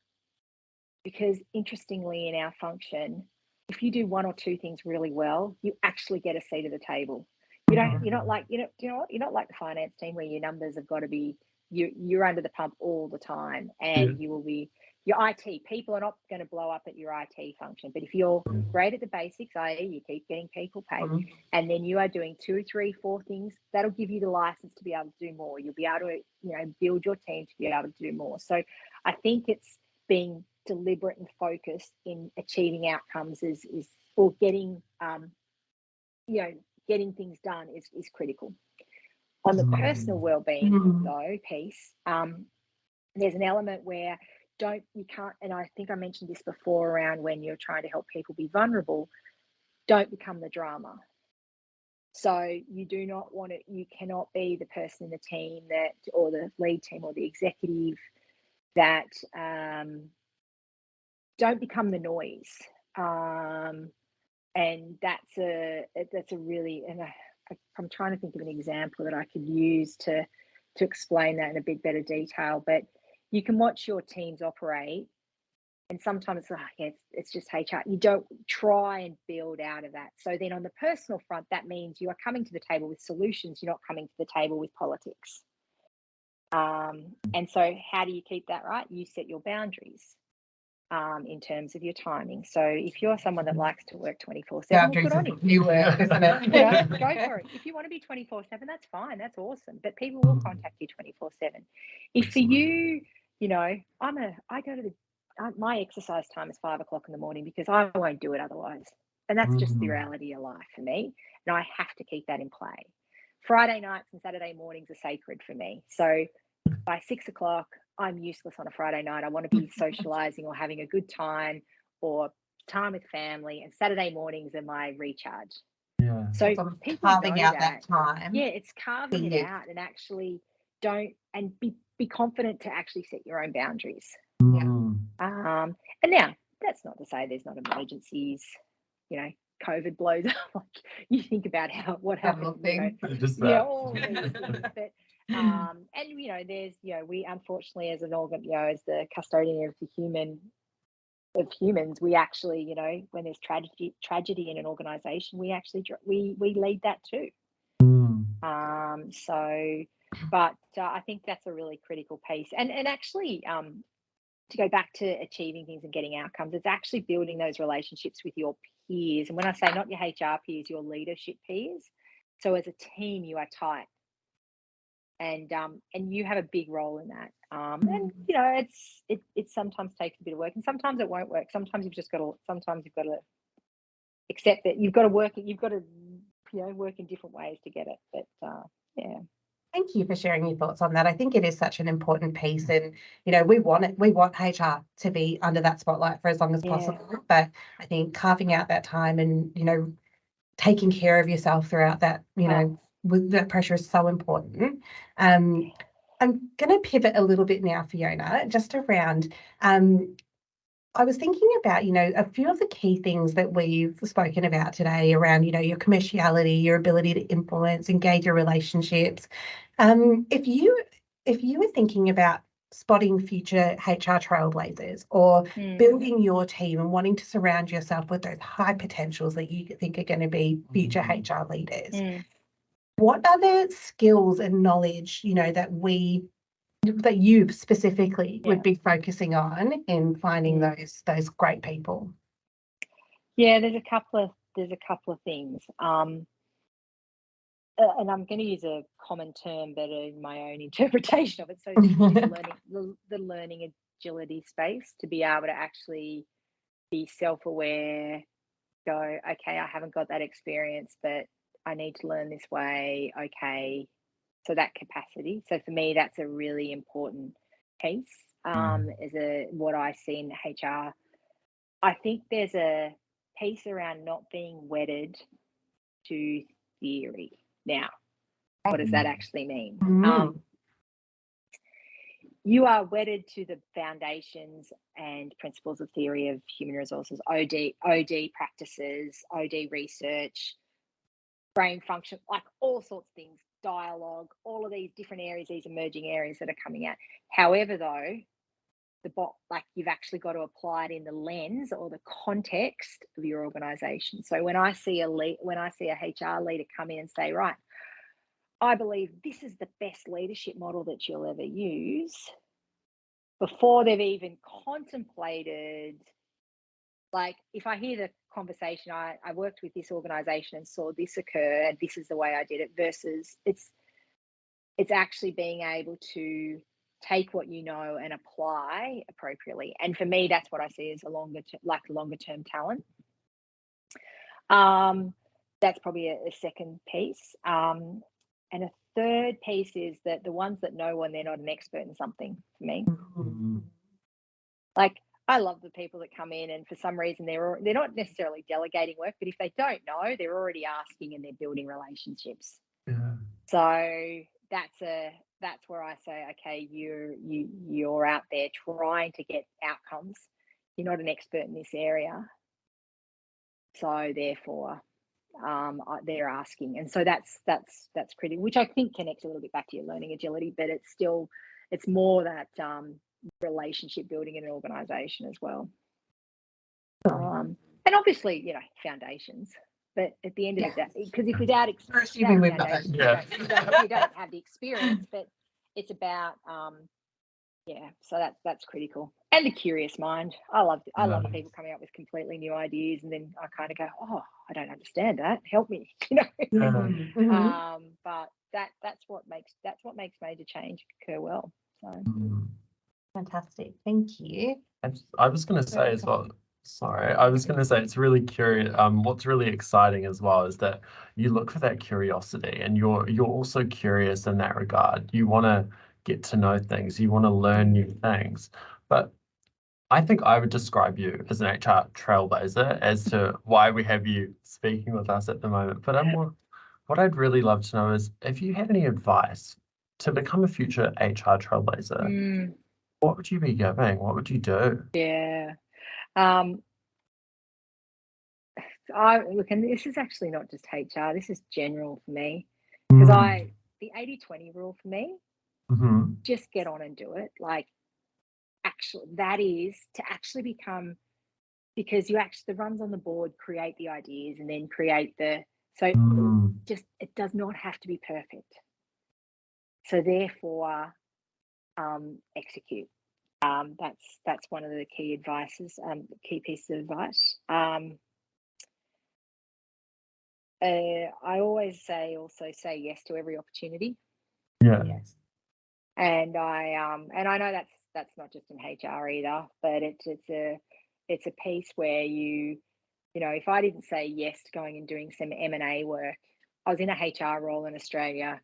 because interestingly, in our function, if you do 1 or 2 things really well, you actually get a seat at the table. You're not like the finance team where your numbers have got to be, you're under the pump all the time, and you will be. Your IT people are not going to blow up at your IT function, but if you're great at the basics, i.e. you keep getting people paid, and then you are doing 2, 3, 4 things, that'll give you the license to be able to do more. You'll be able to, build your team to be able to do more. So I think it's being deliberate and focused in achieving outcomes or getting, getting things done is critical. On the personal well-being though piece, there's an element where you can't, and I think I mentioned this before around when you're trying to help people be vulnerable, don't become the drama. So you do not want it, you cannot be the person in the team or the lead team or the executive that don't become the noise. And that's a really, and I'm trying to think of an example that I could use to explain that in a bit better detail, but you can watch your teams operate And sometimes it's just HR. You don't try and build out of that. So then on the personal front, that means you are coming to the table with solutions. You're not coming to the table with politics. And so how do you keep that right? You set your boundaries in terms of your timing. So if you're someone that likes to work 24/7, Boundaries good on is you. a new word, isn't it? Go for it. If you want to be 24/7, that's fine. That's awesome. But people will contact you 24/7. If for you, I go to my exercise time is 5 o'clock in the morning because I won't do it otherwise. And that's just the reality of life for me. And I have to keep that in play. Friday nights and Saturday mornings are sacred for me. So by 6 o'clock, I'm useless on a Friday night. I want to be socializing or having a good time or time with family. And Saturday mornings are my recharge. Yeah. So people carving know out that time. Yeah, it's carving it out and actually be confident to actually set your own boundaries. And now that's not to say there's not emergencies, COVID blows up. Like you think about what happened, all these things. But and there's we unfortunately as an organ, as the custodian of humans, we actually when there's tragedy in an organization, we actually we lead that too. But I think that's a really critical piece, and actually to go back to achieving things and getting outcomes, it's actually building those relationships with your peers. And when I say not your HR peers, your leadership peers. So as a team, you are tight, and you have a big role in that. And it sometimes takes a bit of work, and sometimes it won't work. Sometimes you've got to accept that you've got to work. You've got to work in different ways to get it. But yeah. Thank you for sharing your thoughts on that. I think it is such an important piece, and we want HR to be under that spotlight for as long as possible. But I think carving out that time and taking care of yourself throughout that, with that pressure is so important. I'm going to pivot a little bit now, Fiona, just around. I was thinking about, a few of the key things that we've spoken about today around, your commerciality, your ability to influence, engage your relationships. If you were thinking about spotting future HR trailblazers or building your team and wanting to surround yourself with those high potentials that you think are going to be future HR leaders, what are the skills and knowledge, that you specifically would be focusing on in finding those great people? Yeah, there's a couple of things. And I'm going to use a common term, but in my own interpretation of it. So the learning agility space, to be able to actually be self-aware, go, okay, I haven't got that experience, but I need to learn this way. Okay. So that capacity. So for me, that's a really important piece. What I see in HR. I think there's a piece around not being wedded to theory. Now, what does that actually mean? You are wedded to the foundations and principles of theory of human resources, OD practices, OD research, brain function, like all sorts of things, dialogue, all of these different areas, these emerging areas that are coming out. However, though, you've actually got to apply it in the lens or the context of your organization. So when I see a HR leader come in and say, right, I believe this is the best leadership model that you'll ever use, before they've even contemplated, like if I hear the conversation, I worked with this organization and saw this occur and this is the way I did it, versus it's actually being able to take what you know and apply appropriately. And for me, that's what I see as a longer term talent. That's probably a second piece. And a third piece is that the ones that know when they're not an expert in something, for me. Like, I love the people that come in and for some reason they're not necessarily delegating work, but if they don't know, they're already asking and they're building relationships. So that's where I say, okay, you're out there trying to get outcomes. You're not an expert in this area, so therefore they're asking, and so that's critical, which I think connects a little bit back to your learning agility, but it's more that relationship building in an organization as well. And obviously, you know, foundations. But at the end of the day, because if without assuming we've got foundations, it. you don't have the experience. But it's about so that's critical. And the curious mind. I love people coming up with completely new ideas, and then I kind of go, oh, I don't understand that. Help me, you know. But that's what makes major change occur well. So fantastic, thank you. I was going to say as well. Sorry, I was going to say it's really curious. What's really exciting as well is that you look for that curiosity, and you're also curious in that regard. You want to get to know things. You want to learn new things. But I think I would describe you as an HR trailblazer as to why we have you speaking with us at the moment. But what I'd really love to know is if you had any advice to become a future HR trailblazer, what would you be giving? What would you do? Yeah. Look, and this is actually not just HR, this is general for me, because the 80-20 rule for me, just get on and do it. Like, actually, that is to actually become, because the runs on the board create the ideas and then create just, it does not have to be perfect. So therefore, execute. That's one of the key key pieces of advice. I always say yes to every opportunity. Yeah. Yes. And I know that's not just in HR either, but it's a piece where you know, if I didn't say yes to going and doing some M&A work, I was in a HR role in Australia.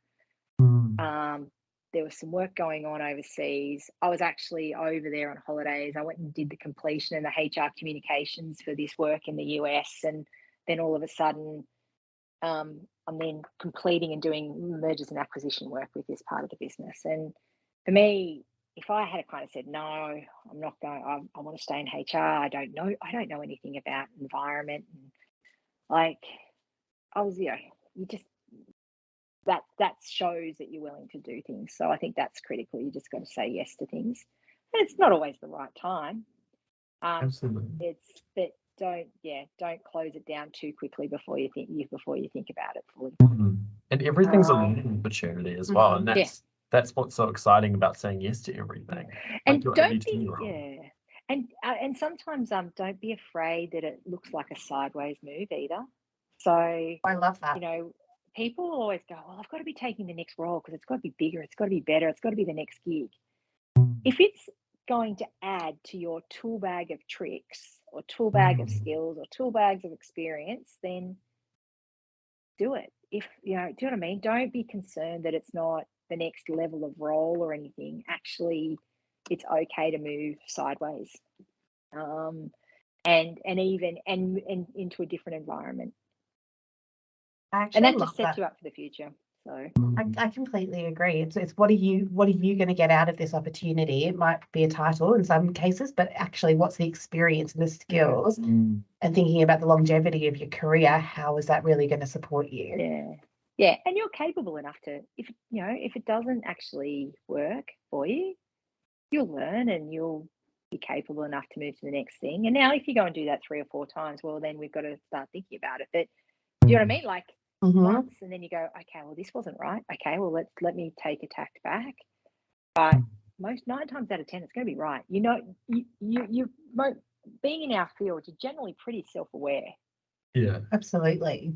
There was some work going on overseas. I was actually over there on holidays. I went and did the completion and the HR communications for this work in the US, and then all of a sudden, I'm then completing and doing mergers and acquisition work with this part of the business. And for me, if I had kind of said, no, I'm not going, I want to stay in HR. I don't know anything about environment. And like, I was, you just, that shows that you're willing to do things. So I think that's critical. You just got to say yes to things. And it's not always the right time. Absolutely. But don't close it down too quickly before you think about it fully. And everything's a learning opportunity as well. And that's what's so exciting about saying yes to everything. And and sometimes don't be afraid that it looks like a sideways move either. So I love that. You know, people always go, well, I've got to be taking the next role because it's got to be bigger, it's got to be better, it's got to be the next gig. If it's going to add to your tool bag of tricks or tool bag of skills or tool bags of experience, then do it. If do you know what I mean? Don't be concerned that it's not the next level of role or anything. Actually, it's okay to move sideways, and even into a different environment. And that just sets you up for the future. So I completely agree. It's what are you going to get out of this opportunity? It might be a title in some cases, but actually, what's the experience and the skills? And thinking about the longevity of your career, how is that really going to support you? Yeah, and you're capable enough to, if it doesn't actually work for you, you'll learn and you'll be capable enough to move to the next thing. And now, if you go and do that 3 or 4 times, well, then we've got to start thinking about it. But do you know what I mean? Like. Once, and then you go, okay, well, this wasn't right. Okay, well, let me take a tack back. But 9 times out of 10, it's going to be right. You know, you being in our field, you're generally pretty self-aware. Yeah, absolutely.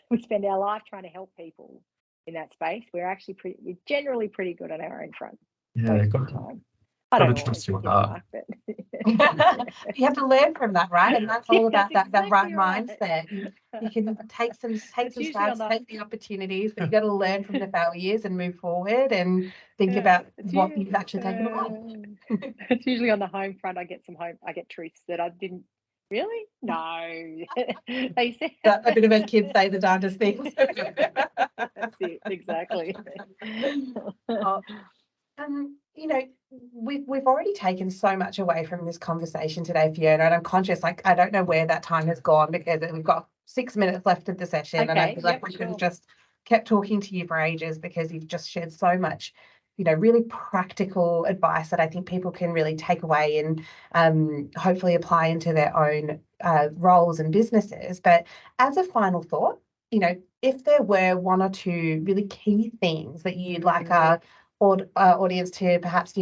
We spend our life trying to help people in that space. We're generally pretty good on our own front. Yeah, got time. I don't trust your heart. But you have to learn from that, right? And that's all about that right mindset. You can take some stabs, take the opportunities, but you got to learn from the failures and move forward and think about what you've actually taken away. It's usually on the home front. I get truths that I didn't. Really? No. They say a bit of a kids say the darndest things. That's it, exactly. You know, we've already taken so much away from this conversation today, Fiona, and I'm conscious, like, I don't know where that time has gone because we've got 6 minutes left of the session, and I feel like we could have just kept talking to you for ages because you've just shared so much, really practical advice that I think people can really take away and hopefully apply into their own roles and businesses. But as a final thought, if there were one or two really key things that you'd like our audience to perhaps,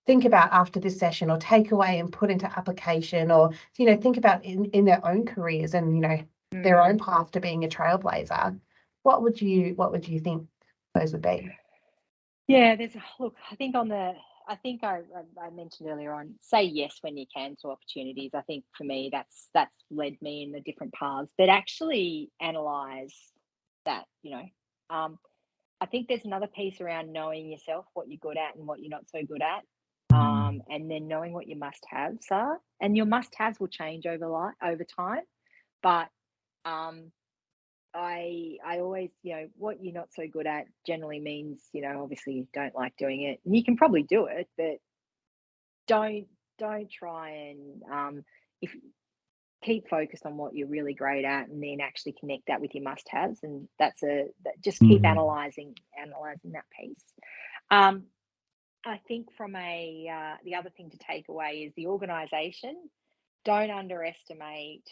think about after this session, or take away and put into application, or, think about in their own careers and, their own path to being a trailblazer, what would you think those would be? Yeah, I think I mentioned earlier on, say yes when you can to opportunities. I think for me, that's led me in the different paths, but actually analyze that, I think there's another piece around knowing yourself, what you're good at and what you're not so good at. And then knowing what your must-haves are, and your must-haves will change over time, but I always, what you're not so good at generally means, obviously you don't like doing it, and you can probably do it, but don't try and if keep focused on what you're really great at, and then actually connect that with your must-haves, and just keep analyzing that piece. I think from the other thing to take away is the organization. Don't underestimate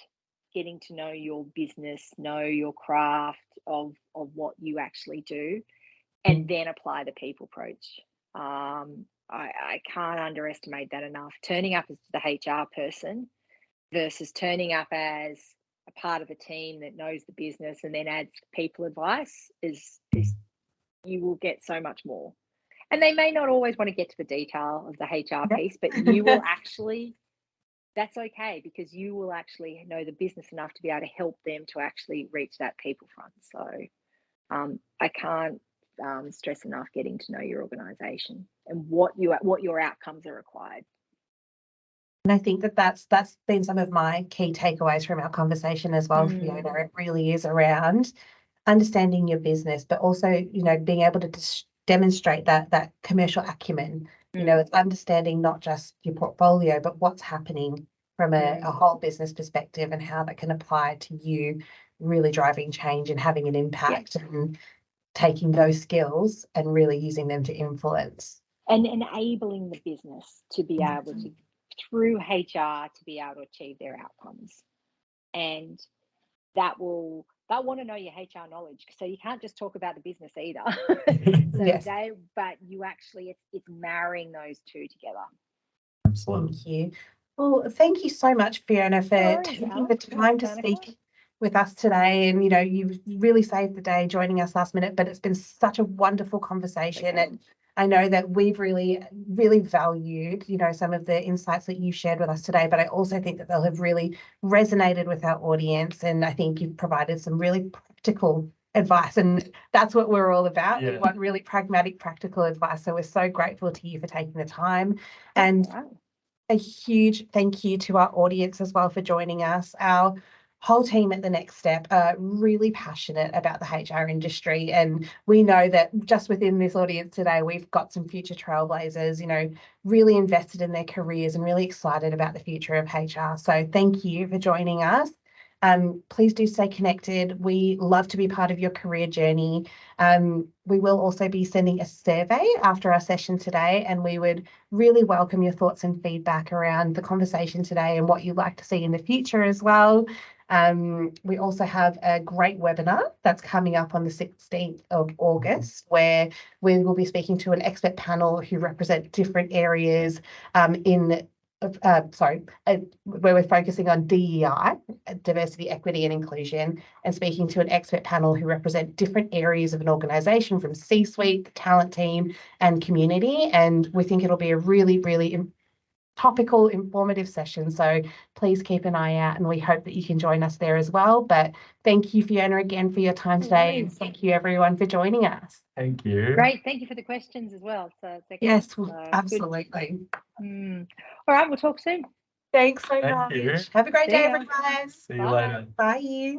getting to know your business, know your craft of what you actually do, and then apply the people approach. I can't underestimate that enough. Turning up as the HR person versus turning up as a part of a team that knows the business and then adds people advice is you will get so much more. And they may not always want to get to the detail of the HR piece, but you will actually, that's okay, because you will actually know the business enough to be able to help them to actually reach that people front. So I can't stress enough getting to know your organisation and what your outcomes are required. And I think that's been some of my key takeaways from our conversation as well, Fiona. It really is around understanding your business, but also, being able to demonstrate that commercial acumen. It's understanding not just your portfolio, but what's happening from a whole business perspective, and how that can apply to you really driving change and having an impact, and taking those skills and really using them to influence. And enabling the business to be able to, through HR, to be able to achieve their outcomes. And they'll want to know your HR knowledge. So you can't just talk about the business either. But you actually, it's marrying those two together. Absolutely. Thank you. Well, thank you so much, Fiona, for taking the time to speak with us today. And, you've really saved the day joining us last minute, but it's been such a wonderful conversation. And I know that we've really, really valued, some of the insights that you shared with us today, but I also think that they'll have really resonated with our audience. And I think you've provided some really practical advice, and that's what we're all about. We want really pragmatic, practical advice. So we're so grateful to you for taking the time. And a huge thank you to our audience as well for joining us. Our whole team at The Next Step are really passionate about the HR industry, and we know that just within this audience today, we've got some future trailblazers, really invested in their careers and really excited about the future of HR. So thank you for joining us. Please do stay connected. We love to be part of your career journey. We will also be sending a survey after our session today, and we would really welcome your thoughts and feedback around the conversation today and what you'd like to see in the future as well. We also have a great webinar that's coming up on the 16th of August, where we will be speaking to an expert panel who represent different areas where we're focusing on DEI, diversity, equity and inclusion, and speaking to an expert panel who represent different areas of an organisation, from C-suite, the talent team and community. And we think it'll be a really, really topical, informative session. So please keep an eye out, and we hope that you can join us there as well. But thank you, Fiona, again for your time today. And thank you everyone for joining us. Thank you. Great. Thank you for the questions as well. So yes, absolutely. All right, we'll talk soon. Thanks so much. You. Have a great day, everyone. See you later. Bye.